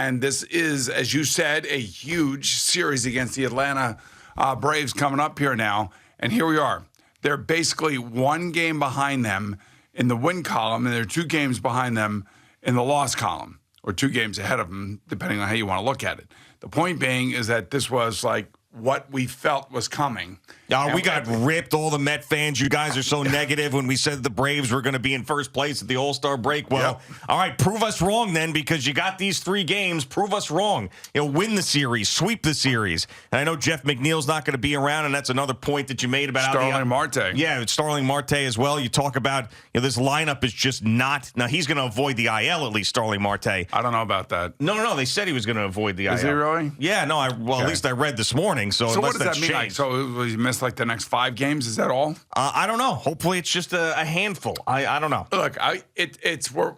And this is, as you said, a huge series against the Atlanta Braves coming up here now. And here we are. They're basically one game behind them in the win column, and they're 2 games behind them in the loss column, or 2 games ahead of them, depending on how you want to look at it. The point being is that this was like what we felt was coming. We got ripped, all the Met fans. You guys are so negative when we said the Braves were going to be in first place at the All-Star break. Well, all right, prove us wrong then, because you got these 3 games. Prove us wrong. Win the series, sweep the series. And I know Jeff McNeil's not going to be around, and that's another point that you made about Starling Marte. Yeah, it's Starling Marte as well. You talk about this lineup is just not. Now, he's going to avoid the IL, at least, Starling Marte. I don't know about that. No. They said he was going to avoid the IL. Is he really? Yeah, no. At least I read this morning. So what does that mean? Changed. Like, so he missed like the next 5 games? Is that all? I don't know. Hopefully, it's just a handful. I don't know. Look,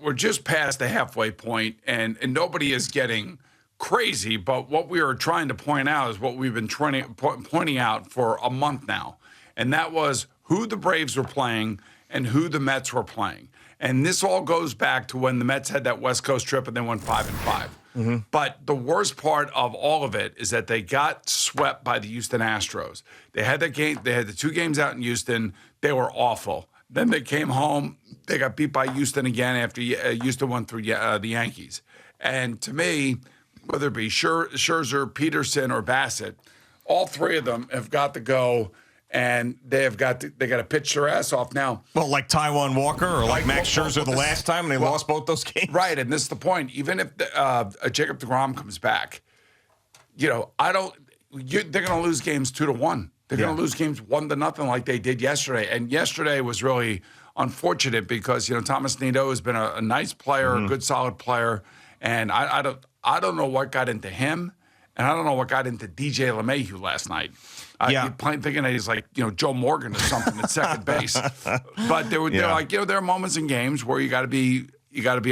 we're just past the halfway point, and nobody is getting crazy. But what we are trying to point out is what we've been pointing out for a month now, and that was who the Braves were playing and who the Mets were playing. And this all goes back to when the Mets had that West Coast trip and they went 5-5. Mm-hmm. But the worst part of all of it is that they got swept by the Houston Astros. They had that game. They had the 2 games out in Houston. They were awful. Then they came home. They got beat by Houston again after Houston won through the Yankees. And to me, whether it be Scherzer, Peterson, or Bassett, all 3 of them have got to go. And they got to pitch their ass off now. Well, like Taijuan Walker or like Max Scherzer the last time, and they lost both those games. Right, and this is the point. Even if Jacob deGrom comes back, they're going to lose games 2-1. They're going to lose games 1-0 like they did yesterday. And yesterday was really unfortunate because Thomas Nido has been a nice player, a good solid player, and I don't know what got into him, and I don't know what got into DJ LeMahieu last night. Thinking that he's like, Joe Morgan or something at second base. But they're like, there are moments in games where you got to be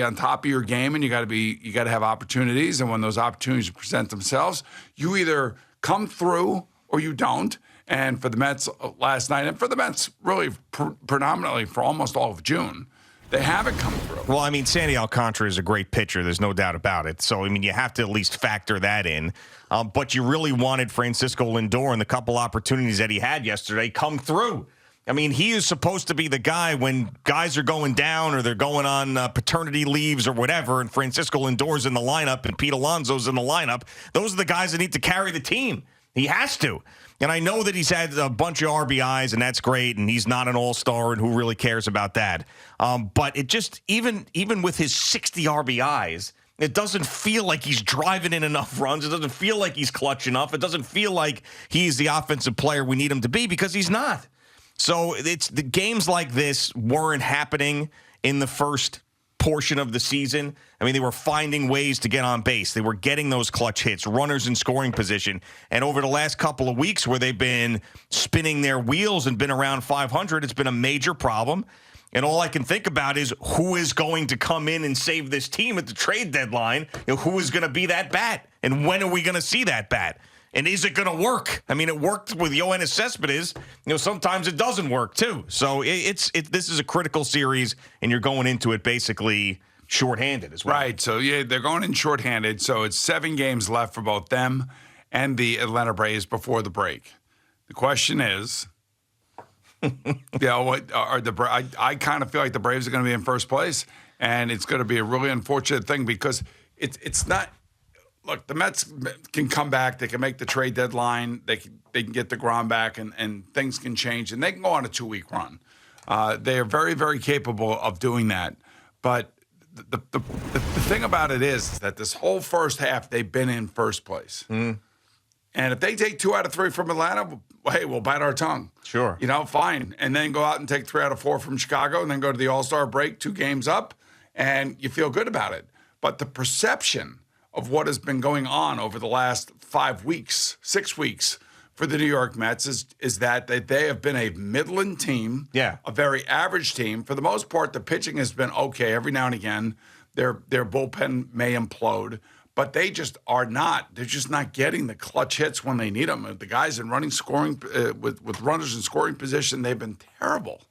on top of your game, and you got to have opportunities. And when those opportunities present themselves, you either come through or you don't. And for the Mets last night, and for the Mets really predominantly for almost all of June, they haven't come through. Well, I mean, Sandy Alcantara is a great pitcher. There's no doubt about it. So, I mean, you have to at least factor that in. But you really wanted Francisco Lindor and the couple opportunities that he had yesterday come through. I mean, he is supposed to be the guy when guys are going down or they're going on paternity leaves or whatever, and Francisco Lindor's in the lineup and Pete Alonso's in the lineup. Those are the guys that need to carry the team. He has to. And I know that he's had a bunch of RBIs, and that's great, and he's not an all-star, and who really cares about that? But it just, even with his 60 RBIs, it doesn't feel like he's driving in enough runs. It doesn't feel like he's clutch enough. It doesn't feel like he's the offensive player we need him to be, because he's not. So it's the games like this weren't happening in the first portion of the season. I mean, they were finding ways to get on base. They were getting those clutch hits, runners in scoring position. And over the last couple of weeks where they've been spinning their wheels and been around 500, it's been a major problem. And all I can think about is who is going to come in and save this team at the trade deadline. Who is going to be that bat? And when are we going to see that bat? And is it going to work? I mean, it worked with Yoenis Cespedes. Sometimes it doesn't work too. So this is a critical series, and you're going into it basically shorthanded as well. Right. So they're going in shorthanded. So it's 7 games left for both them and the Atlanta Braves before the break. The question is, what are I kind of feel like the Braves are going to be in first place, and it's going to be a really unfortunate thing because it's not. Look, the Mets can come back. They can make the trade deadline. They can get DeGrom back, and things can change, and they can go on a 2-week run. They are very, very capable of doing that. But the thing about it is that this whole first half, they've been in first place. Mm. And if they take 2 out of 3 from Atlanta, hey, we'll bite our tongue. Sure. Fine. And then go out and take 3 out of 4 from Chicago, and then go to the All-Star break, 2 games up, and you feel good about it. But the perception of what has been going on over the last 5 weeks, 6 weeks for the New York Mets is that they have been a Midland team, a very average team. For the most part, the pitching has been okay. Every now and again, their bullpen may implode, but they just are not. They're just not getting the clutch hits when they need them. The guys in running scoring with runners in scoring position, they've been terrible.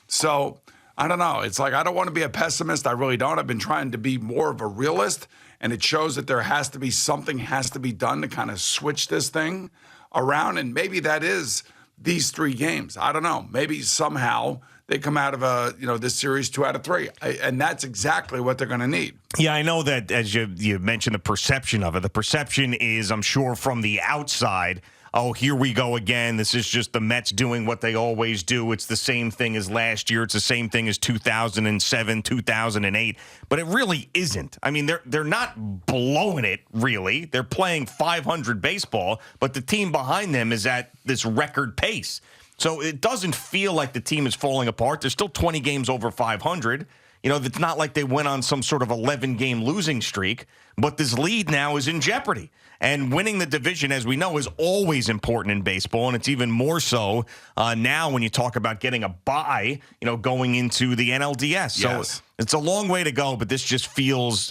So I don't know. It's like I don't want to be a pessimist. I really don't. I've been trying to be more of a realist. and it shows that there has to be something has to be done to kind of switch this thing around. And maybe that is these 3 games. I don't know. Maybe somehow they come out of this series 2 out of 3, and that's exactly what they're going to need. Yeah, I know that as you mentioned the perception of it. The perception is, I'm sure, from the outside, oh, here we go again. This is just the Mets doing what they always do. It's the same thing as last year. It's the same thing as 2007, 2008. But it really isn't. I mean, they're not blowing it, really. They're playing .500 baseball, but the team behind them is at this record pace. So it doesn't feel like the team is falling apart. They're still 20 games over .500. It's not like they went on some sort of 11-game losing streak, but this lead now is in jeopardy. And winning the division, as we know, is always important in baseball, and it's even more so now when you talk about getting a bye, going into the NLDS. So it's a long way to go, but this just feels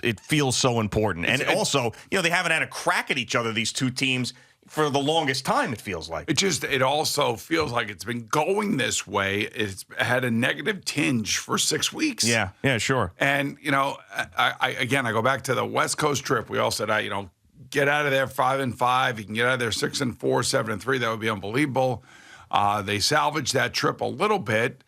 so important. And also, they haven't had a crack at each other, these two teams, for the longest time, it feels like. It also feels like it's been going this way. It's had a negative tinge for 6 weeks. Yeah, sure. And, I go back to the West Coast trip. We all said, get out of there 5-5. You can get out of there 6-4, 7-3. That would be unbelievable. They salvaged that trip a little bit.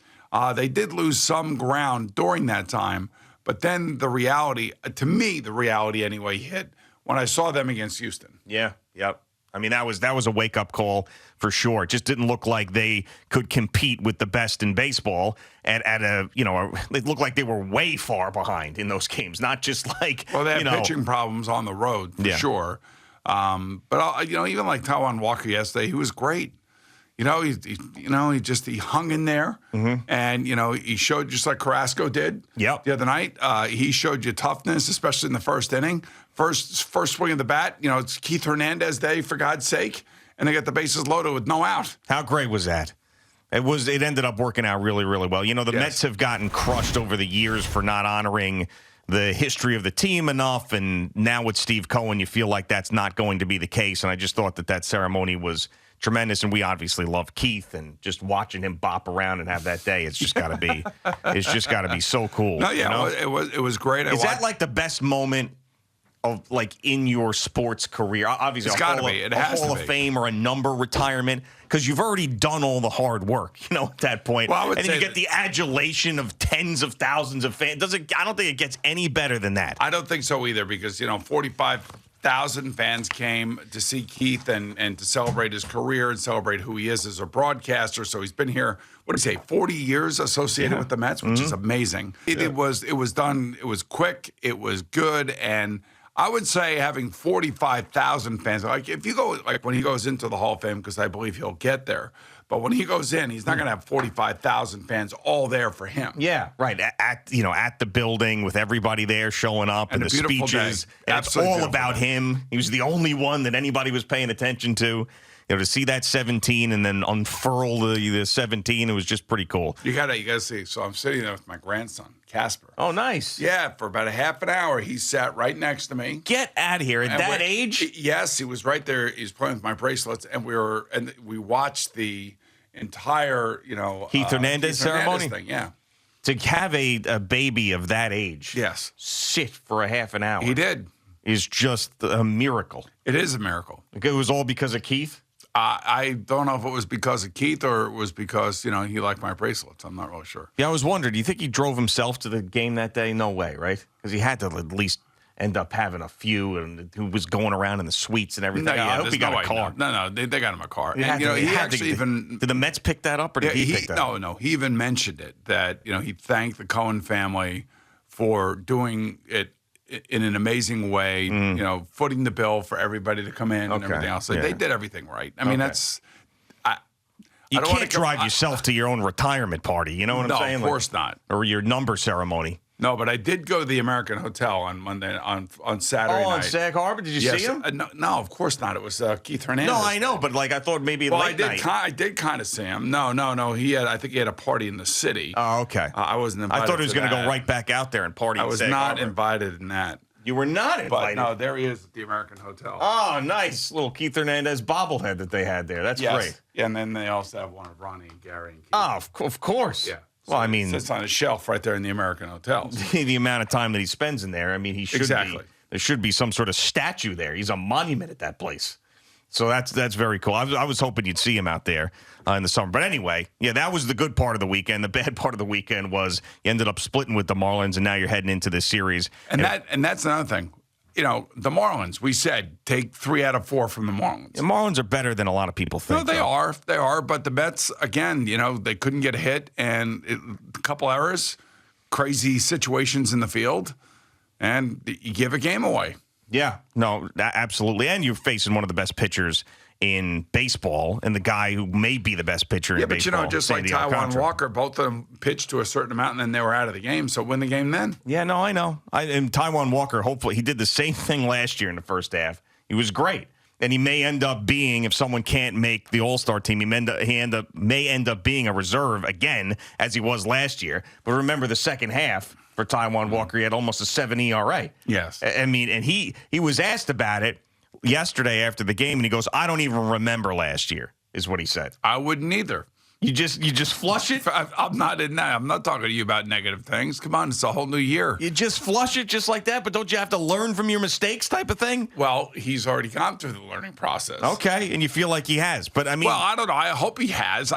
They did lose some ground during that time. But then the reality, to me, anyway, hit when I saw them against Houston. Yeah, yep. I mean, that was a wake-up call for sure. It just didn't look like they could compete with the best in baseball at it looked like they were way far behind in those games, not just like, well, they had pitching problems on the road, for sure. But, even like Taijuan Walker yesterday, he was great. He hung in there, and, he showed just like Carrasco did the other night. He showed you toughness, especially in the first inning. First swing of the bat, it's Keith Hernandez day, for God's sake, and they got the bases loaded with no out. How great was that? It ended up working out really, really well. The Mets have gotten crushed over the years for not honoring the history of the team enough, and now with Steve Cohen, you feel like that's not going to be the case, and I just thought that ceremony was tremendous, and we obviously love Keith, and just watching him bop around and have that day, it's just got to be so cool. No, yeah, it was great. Is that like the best moment of like in your sports career? Obviously, it's got to be. It has a Hall of Fame or a number retirement, because you've already done all the hard work, at that point. Well, and then you get the adulation of tens of thousands of fans. I don't think it gets any better than that. I don't think so either, because 45,000 fans came to see Keith and to celebrate his career and celebrate who he is as a broadcaster. So he's been here, 40 years associated with the Mets, which is amazing. It was done. It was quick. It was good. And I would say having 45,000 fans, like if you go, like when he goes into the Hall of Fame, because I believe he'll get there, but when he goes in, he's not going to have 45,000 fans all there for him. Yeah, right. At the building with everybody there showing up and the speeches. It's all about him. He was the only one that anybody was paying attention to. To see that 17 and then unfurl the 17, it was just pretty cool. You gotta see. So I'm sitting there with my grandson, Casper. Oh, nice. Yeah, for about a half an hour, he sat right next to me. Get out of here at that age? Yes, he was right there. He was playing with my bracelets, and we watched the entire, Keith Hernandez ceremony thing. Yeah. To have a baby of that age, sit for a half an hour. He did. Is just a miracle. It is a miracle. It was all because of Keith? I don't know if it was because of Keith or it was because, he liked my bracelets. I'm not really sure. Yeah, I was wondering, do you think he drove himself to the game that day? No way, right? Because he had to at least end up having a few, and who was going around in the suites and everything. No, I hope he got a car. No, they got him a car. He actually even... Did the Mets pick that up, or did he pick that up? No, he even mentioned it, that, he thanked the Cohen family for doing it in an amazing way, footing the bill for everybody to come in and everything else. Like, they did everything right. I mean, that's... You can't drive yourself to your own retirement party. You know what I'm saying? No, of course not. Or your number ceremony. No, but I did go to the American Hotel on Monday, on Saturday night. Oh, on Sag Harbor? Did you see him? No, of course not. It was Keith Hernandez. No, I know, but I thought maybe late night. I did kind of see him. No. I think he had a party in the city. Oh, okay. I wasn't invited. I thought he was going to go right back out there and party. I was not invited in that. You were not invited? But no, there he is at the American Hotel. Oh, nice. Little Keith Hernandez bobblehead that they had there. That's great. Yeah, and then they also have one of Ronnie and Gary and Keith. Oh, of course. Yeah. Well, I mean, it sits on a shelf right there in the American Hotel. The amount of time that he spends in there, I mean, he should be There should be some sort of statue there. He's a monument at that place. So that's very cool. I was hoping you'd see him out there in the summer. But anyway, yeah, that was the good part of the weekend. The bad part of the weekend was you ended up splitting with the Marlins, and now you're heading into this series. And that's another thing. You know, the Marlins, we said take 3 out of 4 from the Marlins. The Marlins are better than a lot of people think. No, they are. They are. But the Mets, again, you know, they couldn't get a hit, and a couple errors, crazy situations in the field, and you give a game away. Yeah, no, absolutely. And you're facing one of the best pitchers in baseball and the guy who may be the best pitcher in baseball. Yeah, but, you know, just like Taijuan Walker, both of them pitched to a certain amount, and then they were out of the game. So win the game then. Yeah, no, I know. And Taijuan Walker, hopefully, he did the same thing last year in the first half. He was great. And he may end up being, if someone can't make the All-Star team, he may end up being a reserve again, as he was last year. But remember, the second half for Taijuan Walker, he had almost a 7 ERA. Yes. I mean, and he was asked about it yesterday after the game, and he goes, I don't even remember last year, is what he said. I wouldn't either. You just flush it? I'm not in that. I'm not talking to you about negative things. Come on, it's a whole new year. You just flush it just like that, but don't you have to learn from your mistakes type of thing? Well, he's already gone through the learning process. Okay, and you feel like he has. But I mean, well, I don't know. I hope he has.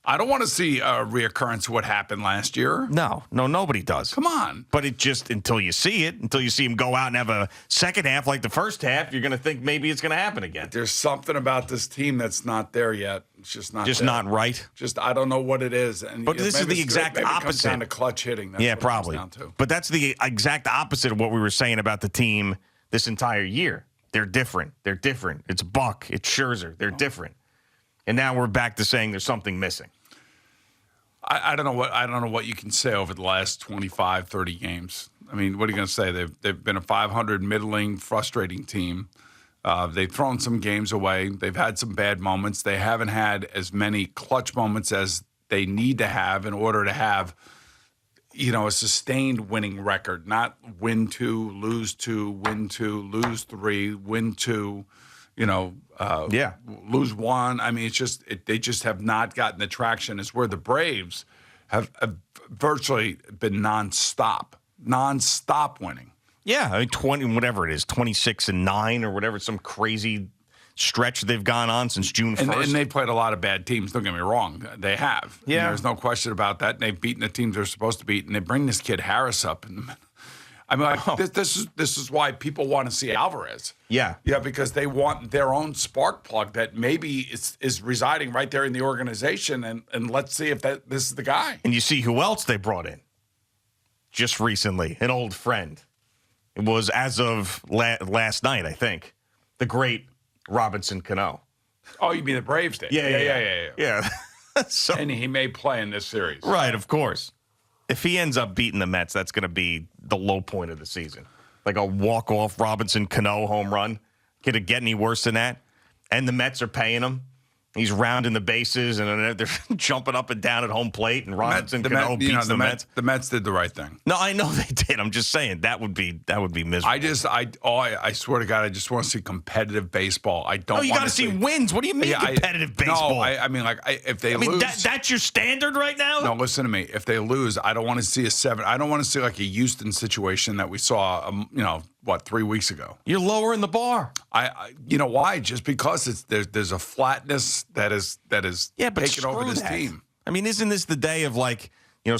I don't want to see a reoccurrence of what happened last year. No, nobody does. Come on. But it just, until you see him go out and have a second half like the first half, you're going to think maybe it's going to happen again. There's something about this team that's not there yet. It's just not there. Not right. Just, I don't know what it is. But this is the exact opposite. It comes down to clutch hitting. That's yeah, what probably. It comes down to. But that's the exact opposite of what we were saying about the team this entire year. They're different. It's Buck. It's Scherzer. They're different. And now we're back to saying there's something missing. I don't know what you can say over the last 25, 30 games. I mean, what are you going to say? They've been a 500 middling, frustrating team. They've thrown some games away. They've had some bad moments. They haven't had as many clutch moments as they need to have in order to have, you know, a sustained winning record. Not win 2, lose 2, win 2, lose 3, win 2. You know, lose 1. I mean, it's just they just have not gotten the traction. It's where the Braves have virtually been nonstop winning. Yeah, I mean 26-9 or whatever, some crazy stretch they've gone on since June 1st. And they played a lot of bad teams. Don't get me wrong, they have. Yeah, and there's no question about that. And they've beaten the teams they're supposed to beat. And they bring this kid Harris up in the middle. I mean, this is why people want to see Alvarez. Yeah, because they want their own spark plug that maybe is residing right there in the organization, and let's see if this is the guy. And you see who else they brought in just recently, an old friend. It was as of last night, I think, the great Robinson Cano. Oh, you mean the Braves did? Yeah. So, and he may play in this series, right? Of course. If he ends up beating the Mets, that's going to be the low point of the season. Like a walk-off Robinson Cano home run. Could it get any worse than that? And the Mets are paying him. He's rounding the bases, and they're jumping up and down at home plate, and Robinson Cano beats the Mets. The Mets did the right thing. No, I know they did. I'm just saying that would be miserable. I swear to God, I just want to see competitive baseball. I don't. Oh, you got to see wins. What do you mean competitive baseball? No, I mean, like, if they lose, that's your standard right now. No, listen to me. If they lose, I don't want to see a 7. I don't want to see like a Houston situation that we saw. 3 weeks ago. You're lowering the bar. You know why? Just because there's a flatness that is taking over this team. I mean, isn't this the day of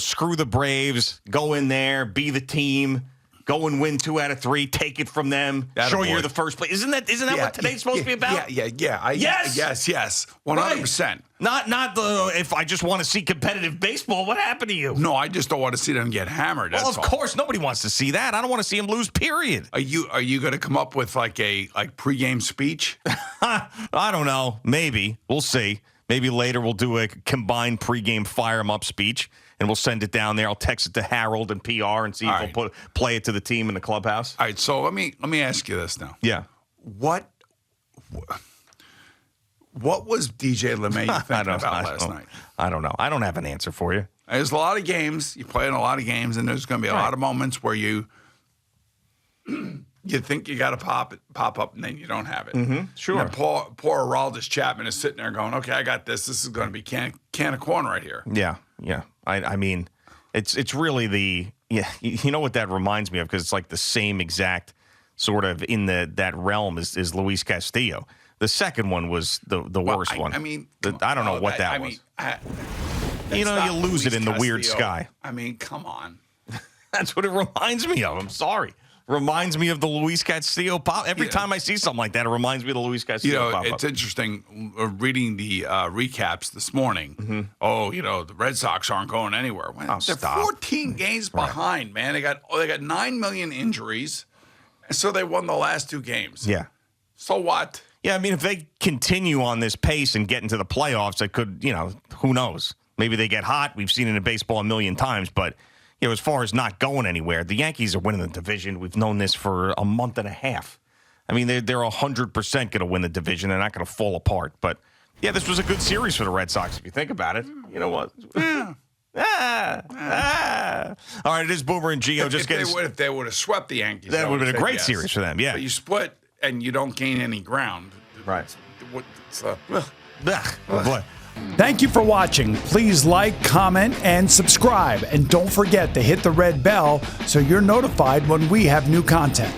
screw the Braves, go in there, be the team, go and win 2 out of 3, take it from them, show you're the first place. Isn't that what today's supposed to be about? Yeah. Yes. 100%. Not if I just want to see competitive baseball. What happened to you? No, I just don't want to see them get hammered. Well, of course, nobody wants to see that. I don't want to see them lose. Period. Are you going to come up with like a pregame speech? I don't know. Maybe we'll see. Maybe later we'll do a combined pregame fire 'em up speech, and we'll send it down there. I'll text it to Harold and PR and see if we'll play it to the team in the clubhouse. All right. So let me ask you this now. Yeah. What was DJ LeMay thinking about last night? I don't know. I don't have an answer for you. There's a lot of games. You play in a lot of games, and there's going to be a lot of moments where you think you got to pop up, and then you don't have it. Mm-hmm. Sure. And poor Aroldis Chapman is sitting there going, okay, I got this. This is going to be can of corn right here. Yeah. I mean, It's really you know what that reminds me of, because it's like the same exact sort of in that realm as Luis Castillo. The second one was the worst one. I mean, I don't know what that was. You lose it in the weird sky. I mean, come on. That's what it reminds me of. I'm sorry. Reminds me of the Luis Castillo pop. Every time I see something like that, it reminds me of the Luis Castillo pop. It's interesting reading the recaps this morning. Mm-hmm. Oh, the Red Sox aren't going anywhere. Well, they're stop. 14 games behind, man. They got 9 million injuries, and so they won the last 2 games. Yeah. So what? Yeah, I mean, if they continue on this pace and get into the playoffs, they could, who knows? Maybe they get hot. We've seen it in baseball a million times, but as far as not going anywhere, the Yankees are winning the division. We've known this for a month and a half. I mean, they're 100% going to win the division. They're not going to fall apart. But, this was a good series for the Red Sox, if you think about it. You know what? All right, it is Boomer and Gio. If they would have swept the Yankees, that would have been a great series for them, yeah. But you split, and you don't gain any ground. Right. Oh, boy. Thank you for watching. Please like, comment, and subscribe. And don't forget to hit the red bell so you're notified when we have new content.